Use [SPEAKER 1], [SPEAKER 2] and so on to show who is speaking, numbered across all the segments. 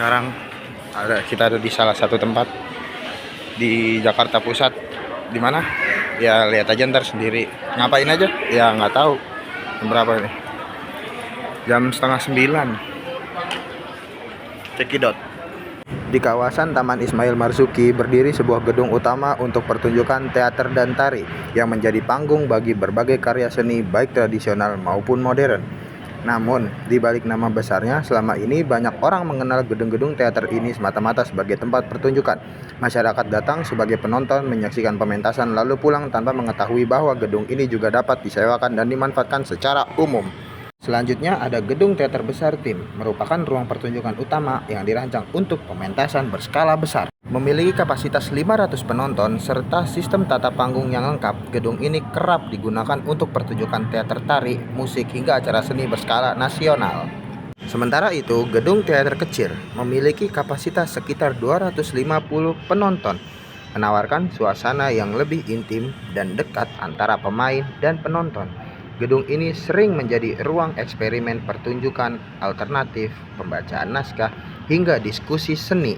[SPEAKER 1] Sekarang kita ada di salah satu tempat di Jakarta Pusat. Di mana? Ya lihat aja ntar sendiri. Ngapain aja? Ya nggak tahu. Jam berapa ini? Jam 8:30. Cekidot. Di kawasan Taman Ismail Marzuki berdiri sebuah gedung utama untuk pertunjukan teater dan tari yang menjadi panggung bagi berbagai karya seni baik tradisional maupun modern. Namun, di balik nama besarnya, selama ini banyak orang mengenal gedung-gedung teater ini semata-mata sebagai tempat pertunjukan. Masyarakat datang sebagai penonton menyaksikan pementasan lalu pulang tanpa mengetahui bahwa gedung ini juga dapat disewakan dan dimanfaatkan secara umum. Selanjutnya ada Gedung Teater Besar Tim, merupakan ruang pertunjukan utama yang dirancang untuk pementasan berskala besar. Memiliki kapasitas 500 penonton serta sistem tata panggung yang lengkap, gedung ini kerap digunakan untuk pertunjukan teater tari, musik hingga acara seni berskala nasional. Sementara itu, Gedung Teater Kecil memiliki kapasitas sekitar 250 penonton, menawarkan suasana yang lebih intim dan dekat antara pemain dan penonton. Gedung ini sering menjadi ruang eksperimen pertunjukan alternatif, pembacaan naskah, hingga diskusi seni.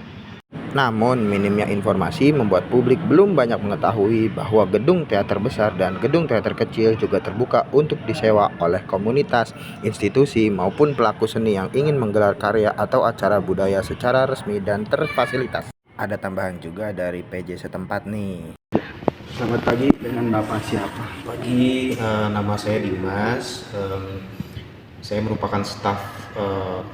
[SPEAKER 1] Namun, minimnya informasi membuat publik belum banyak mengetahui bahwa gedung teater besar dan gedung teater kecil juga terbuka untuk disewa oleh komunitas, institusi, maupun pelaku seni yang ingin menggelar karya atau acara budaya secara resmi dan terfasilitas. Ada tambahan juga dari PJ setempat nih.
[SPEAKER 2] Selamat pagi, dengan Bapak siapa?
[SPEAKER 3] Pagi, nama saya Dimas. Saya merupakan staf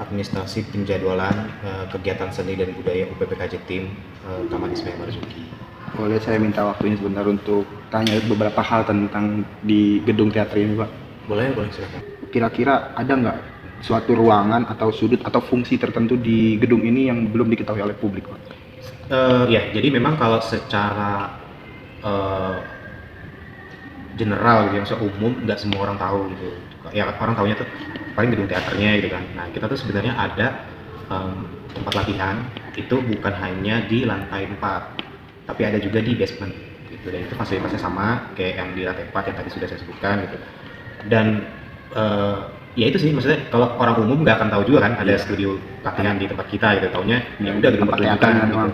[SPEAKER 3] administrasi penjadwalan kegiatan seni dan budaya UPPKJ Tim Taman Ismail Marzuki.
[SPEAKER 2] Boleh saya minta waktunya sebentar untuk tanya beberapa hal tentang di gedung teater ini, Pak?
[SPEAKER 3] Boleh silakan.
[SPEAKER 2] Kira-kira ada nggak suatu ruangan atau sudut atau fungsi tertentu di gedung ini yang belum diketahui oleh publik, Pak?
[SPEAKER 3] Ya, jadi memang kalau secara general gitu, maksudnya umum, nggak semua orang tahu gitu. Ya orang tahunya tuh paling gedung teaternya gitu kan. Nah kita tuh sebenarnya ada tempat latihan itu bukan hanya di lantai 4, tapi ada juga di basement gitu. Dan itu fasilitasnya sama kayak yang di lantai 4 yang tadi sudah saya sebutkan gitu. Dan ya itu sih, maksudnya kalau orang umum nggak akan tahu juga kan ada studio latihan di tempat kita gitu, taunya ya udah gedung pertunjukan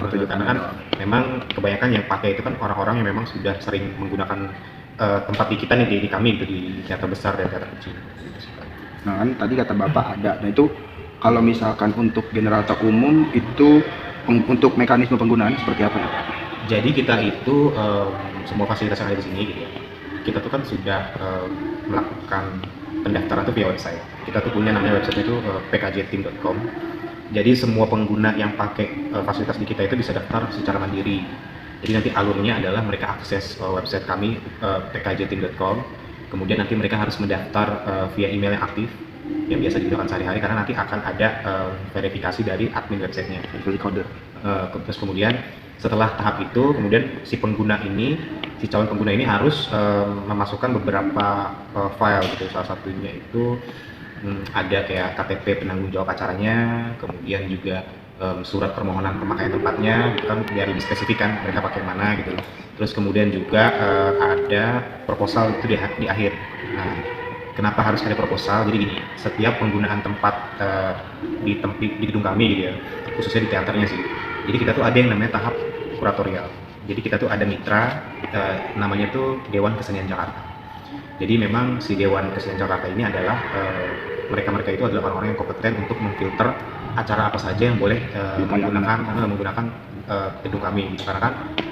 [SPEAKER 3] gitu. Karena kan memang kebanyakan yang pakai itu kan orang-orang yang memang sudah sering menggunakan tempat di kita nih, di kami gitu, di teater besar dan teater kecil gitu.
[SPEAKER 2] Nah kan tadi kata Bapak ada, nah itu kalau misalkan untuk general atau umum itu untuk mekanisme penggunaan seperti apa ya, Pak?
[SPEAKER 3] Jadi kita itu semua fasilitas yang ada di sini gitu ya, kita tuh kan sudah melakukan pendaftaran tuh via website. Kita tuh punya namanya website itu pkjtim.com. Jadi semua pengguna yang pakai fasilitas di kita itu bisa daftar secara mandiri. Jadi nanti alurnya adalah mereka akses website kami pkjtim.com. Kemudian nanti mereka harus mendaftar via email yang aktif, yang biasa digunakan sehari-hari, karena nanti akan ada verifikasi dari admin websitenya.
[SPEAKER 2] Verifikasi kode.
[SPEAKER 3] Terus kemudian setelah tahap itu, kemudian si calon pengguna ini harus memasukkan beberapa file gitu. Salah satunya itu ada kayak KTP penanggung jawab acaranya, kemudian juga surat permohonan pemakaian tempatnya gitu kan, biar lebih spesifikan mereka pakai mana gitu. Terus kemudian juga ada proposal itu di akhir. Nah, kenapa harus ada proposal? Jadi gini, setiap penggunaan tempat di gedung kami gitu ya, khususnya di teaternya sih. Jadi kita tuh ada yang namanya tahap kuratorial. Jadi kita tuh ada mitra, namanya tuh Dewan Kesenian Jakarta. Jadi memang si Dewan Kesenian Jakarta ini adalah mereka itu adalah orang-orang yang kompeten untuk memfilter acara apa saja yang boleh menggunakan gedung kami.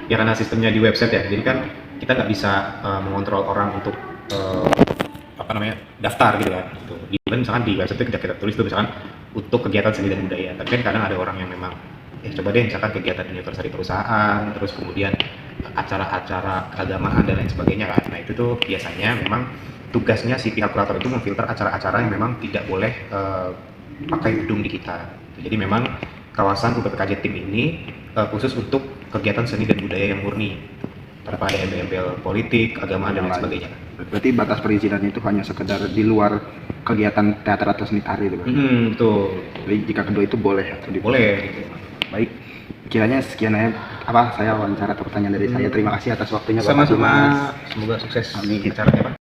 [SPEAKER 3] Karena sistemnya di website ya, jadi kan kita nggak bisa mengontrol orang untuk daftar gitu kan. Gitu. Misalkan di website itu kita tulis tuh misalkan untuk kegiatan seni dan budaya. Tapi kan kadang ada orang yang memang coba deh misalkan kegiatan anniversary perusahaan, terus kemudian acara-acara keagamaan dan lain sebagainya kan. Nah itu tuh biasanya memang tugasnya si pihak kurator itu memfilter acara-acara yang memang tidak boleh pakai gedung di kita. Jadi memang kawasan UPPKJ Tim ini khusus untuk kegiatan seni dan budaya yang murni, tanpa ada embel-embel politik, agama dan lain sebagainya.
[SPEAKER 2] Berarti batas perizinan itu hanya sekedar di luar kegiatan teater atau seni tari itu,
[SPEAKER 3] Betul.
[SPEAKER 2] Jadi jika kedua itu boleh atau
[SPEAKER 3] boleh gitu.
[SPEAKER 2] Baik, kiranya sekian aja saya wawancara atau pertanyaan dari saya. Terima kasih atas waktunya, Bapak.
[SPEAKER 3] Sama-sama, semoga sukses acaranya, Pak.